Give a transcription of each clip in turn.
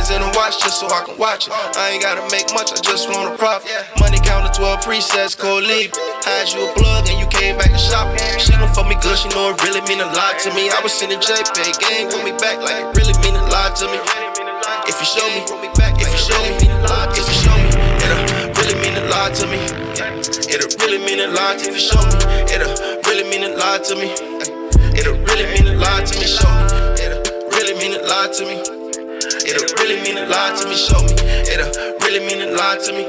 diamonds in a watch just so I can watch it. I ain't gotta make much, I just want a profit. Money counter 12 presets, cold leave. Hide you a plug and you came back to shop. She gon' fuck me good, she know it really mean a lot to me. I was sending JPEG, gang with me back like it really mean a lot to me. If you show me, if you show me, if you show me, it'll really mean a lot to me. It'll really mean a lot if you show me. It'll really mean a lot to me. It'll really mean a lot to me. Show me. It'll really mean a lot to me. It'll really mean a lot to me. Show me. It'll really mean a lot to me.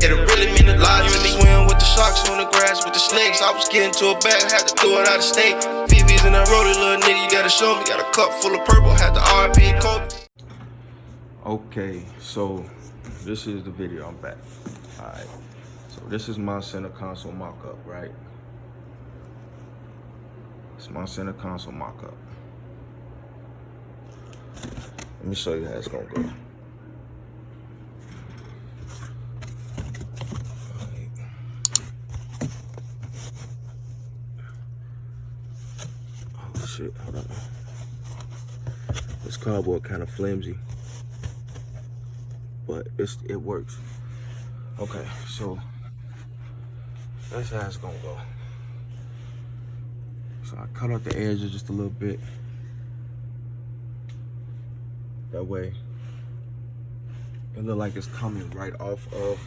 It'll really mean a lot to me. Swim with the sharks on the grass with the snakes. I was getting to a bag, had to throw it out of state. VV's in that rollie, little nigga, you gotta show me. Got a cup full of purple, had the RP Kobe. Okay, so this is the video. I'm back. Alright, so this is my center console mock-up, right? It's my center console mock-up. Let me show you how it's gonna go. Oh shit, hold on. This cardboard kind of flimsy, but it works. Okay, so that's how it's gonna go. So I cut out the edges just a little bit. That way it look like it's coming right off of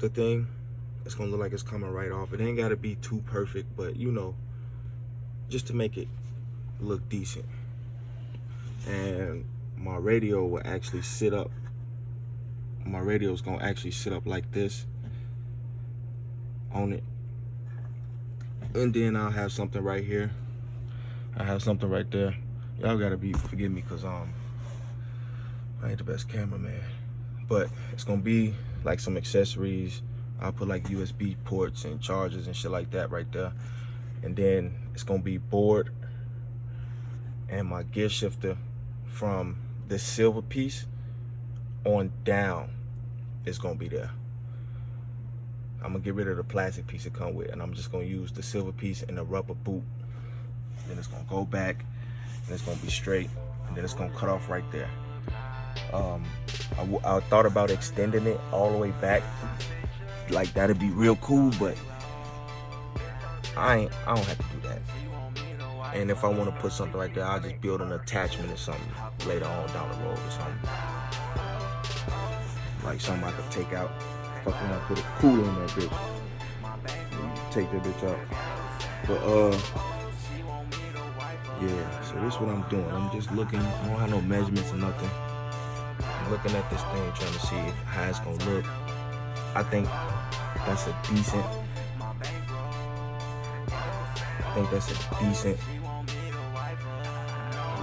the thing. It's gonna look like it's coming right off. It ain't gotta be too perfect, but you know, just to make it look decent. And my radio will actually sit up. My radio is gonna actually sit up like this on it. And then I'll have something right here. I have something right there. Y'all gotta forgive me, cause I ain't the best cameraman. But it's gonna be like some accessories. I'll put like USB ports and chargers and shit like that right there. And then it's gonna be board and my gear shifter from this silver piece on down is gonna be there. I'm gonna get rid of the plastic piece it come with, and I'm just gonna use the silver piece and the rubber boot. Then it's gonna go back, and it's gonna be straight, and then it's gonna cut off right there. I thought about extending it all the way back, like that'd be real cool, but I don't have to do that. And if I want to put something right there, I'll just build an attachment or something later on down the road or something. Like something I could take out. Fuck when I put a cooler in that bitch. Take that bitch out. But yeah, so this is what I'm doing. I'm just looking. I don't have no measurements or nothing. I'm looking at this thing, trying to see how it's gonna look. I think that's a decent.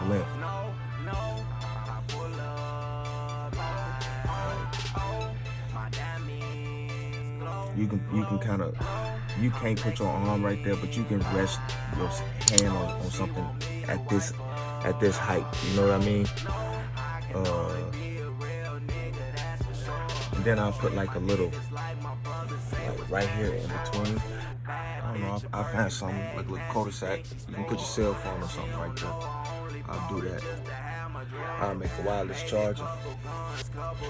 Length. You can kind of, you can't put your arm right there, but you can rest your hand on something at this height. You know what I mean? And then I'll put like a little, like right here in between. I don't know, I'll find something like a little cul-de-sac. You can put your cell phone or something right there. I'll do that. I'll make a wireless charger. I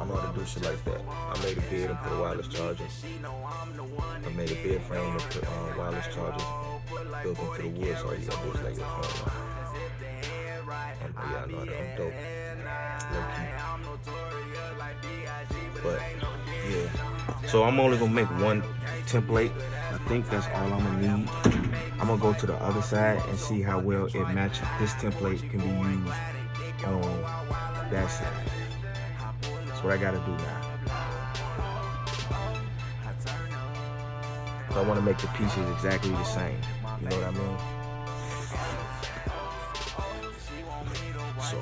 know how to do shit like that. I made a bed and put a wireless charger. I made a bed frame and put wireless charger built into the wood, so all you gotta do is like your phone. Yeah, I know that I'm dope. But yeah, so I'm only gonna make one template. I think that's all I'm gonna need. I'm gonna go to the other side and see how well it matches. This template can be used on that side. That's what I gotta do now. So I wanna make the pieces exactly the same. You know what I mean? So,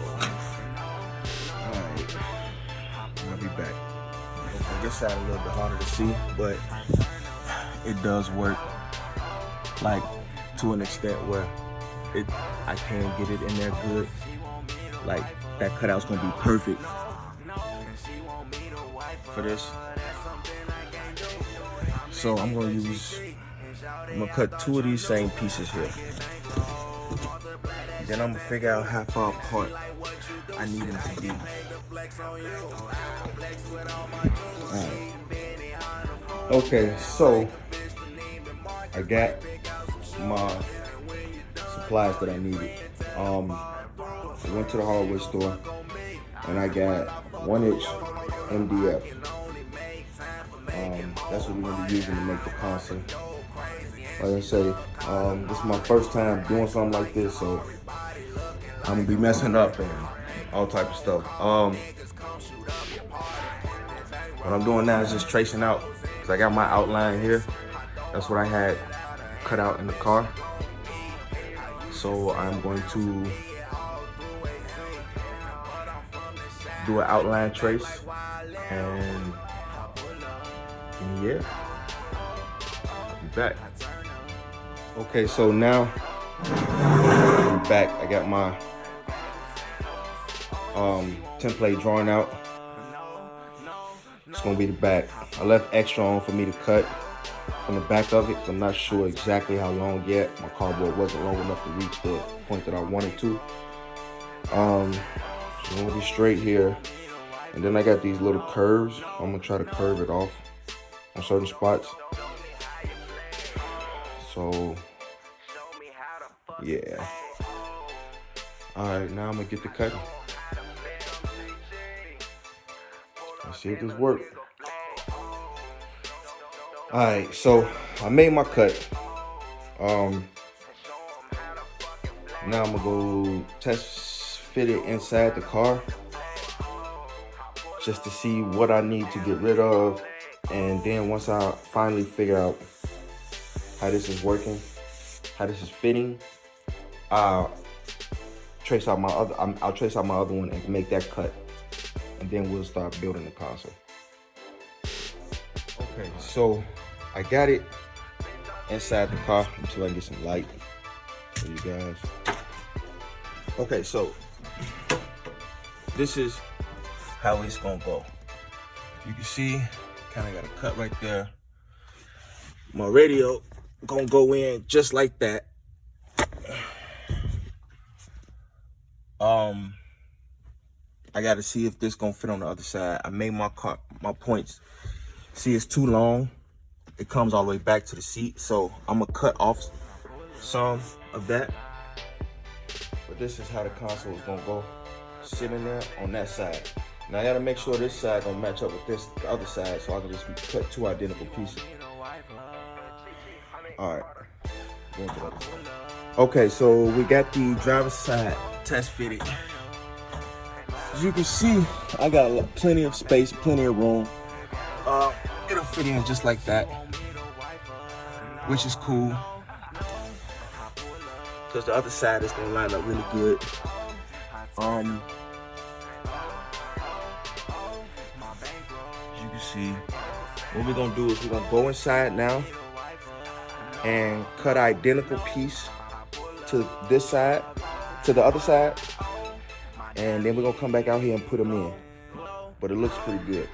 alright. I'll be back. This side a little bit harder to see, but it does work, like to an extent where I can get it in there good. Like that cutout's gonna be perfect for this. So I'm gonna cut two of these same pieces here. Then I'm gonna figure out how far apart I need them to be. Alright. Okay, so I got my supplies that I needed. I went to the hardware store and I got 1-inch MDF. That's what we're gonna be using to make the console. Like I say, this is my first time doing something like this, so I'm gonna be messing up and all type of stuff. What I'm doing now is just tracing out, because I got my outline here. That's what I had cut out in the car. So I'm going to do an outline trace, and yeah, I'll be back. Okay, so now I'm back. I got my template drawn out. It's gonna be the back. I left extra on for me to cut from the back of it. I'm not sure exactly how long yet. My cardboard wasn't long enough to reach the point that I wanted to. So I'm gonna be straight here. And then I got these little curves. I'm gonna try to curve it off on certain spots. So yeah. All right, now I'm gonna get to cutting. Let's see if this works. All right, so I made my cut. Now I'm gonna go test fit it inside the car, just to see what I need to get rid of. And then once I finally figure out how this is working, how this is fitting, I'll trace out my other one and make that cut, and then we'll start building the console. Okay, so I got it inside the car until I get some light for you guys. Okay, so this is how it's gonna go. You can see, kind of got a cut right there. My radio gonna go in just like that. I gotta see if this gonna fit on the other side. I made my points. See, it's too long. It comes all the way back to the seat, so I'm gonna cut off some of that. But this is how the console is gonna go, sitting there on that side. Now I gotta make sure this side gonna match up with the other side, so I can just cut 2 identical pieces. All right. Okay, so we got the driver's side test fitted. As you can see, I got plenty of space, plenty of room. It'll fit in just like that, which is cool, because the other side is gonna line up really good. As you can see, what we're gonna do is we're gonna go inside now and cut an identical piece to this side, to the other side, and then we're gonna come back out here and put them in. But it looks pretty good.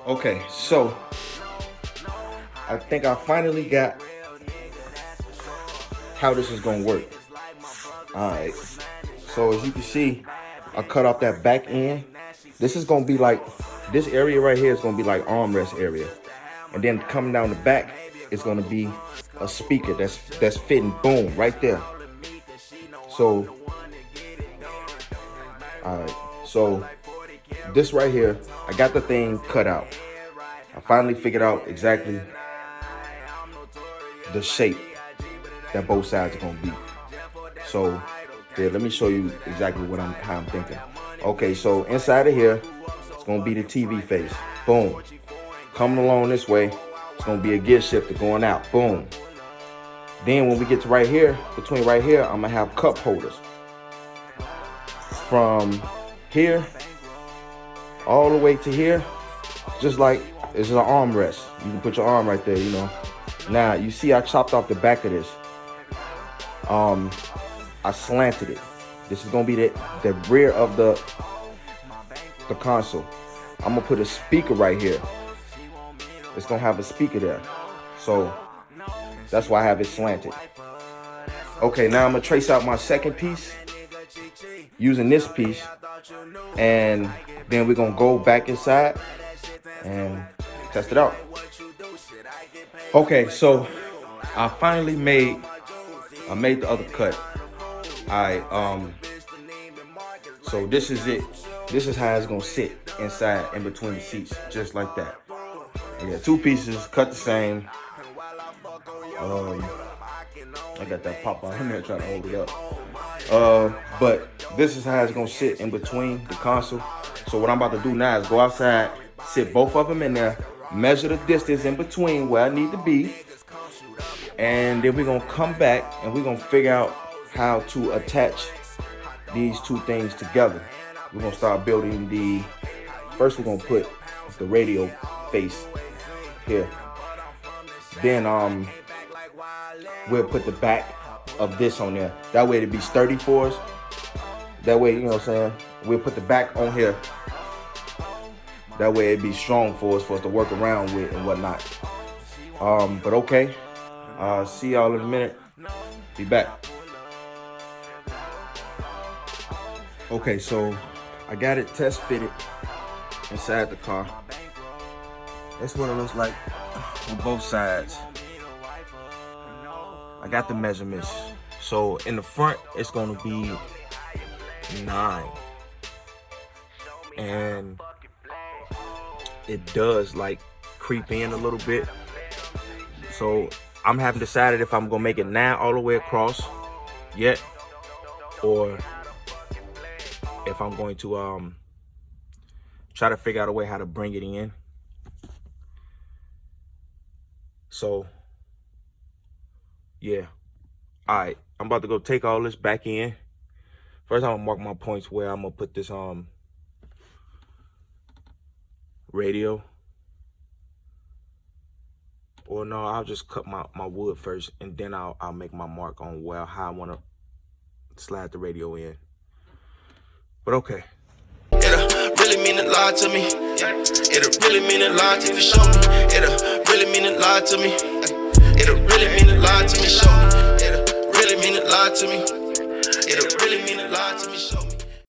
Okay, so I think I finally got how this is gonna work. All right, so as you can see, I cut off that back end. This is gonna be like, this area right here is gonna be like armrest area. And then coming down the back, it's gonna be a speaker that's fitting, boom, right there. So, all right, so this right here, I got the thing cut out. I finally figured out exactly the shape that both sides are gonna be. So, yeah, let me show you exactly how I'm thinking. Okay, so inside of here, it's gonna be the TV face. Boom. Coming along this way, it's gonna be a gear shifter going out. Boom. Then when we get to right here, between right here, I'm gonna have cup holders. From here all the way to here, just like it's an armrest. You can put your arm right there, you know. Now you see I chopped off the back of this. I slanted it. This is gonna be the rear of the console. I'm gonna put a speaker right here. It's gonna have a speaker there. So That's why I have it slanted. Okay, now I'm gonna trace out my second piece using this piece, and then we're gonna go back inside and test it out. Okay, so I finally made the other cut. So this is it. This is how it's gonna sit inside in between the seats, just like that. Yeah, two pieces cut the same. I got that pop out in there trying to hold it up. But this is how it's gonna sit in between the console. So what I'm about to do now is go outside, sit both of them in there, measure the distance in between where I need to be, and then we're gonna come back and we're gonna figure out how to attach these two things together. We're gonna start building first we're gonna put the radio face here. Then we'll put the back of this on there. That way it'll be sturdy for us. That way, you know what I'm saying? We'll put the back on here. That way it'll be strong for us to work around with and whatnot. But okay. See y'all in a minute. Be back. Okay, so I got it test fitted inside the car. That's what it looks like on both sides. I got the measurements. So in the front, it's gonna be 9. And it does like creep in a little bit. So I'm haven't decided if I'm gonna make it 9 all the way across yet, or if I'm going to try to figure out a way how to bring it in. So yeah, all right, I'm about to go take all this back in. First I'm gonna mark my points where I'm gonna put this radio. Or no, I'll just cut my wood first, and then I'll make my mark on how I want to slide the radio in. But okay. It'll really mean a lot to me. It'll really mean a lot if you show me. It'll really mean a lot to me. It'll really mean a lot to me. Show me. It'll really mean a lot to me. It'll really mean a lot to me. Show me.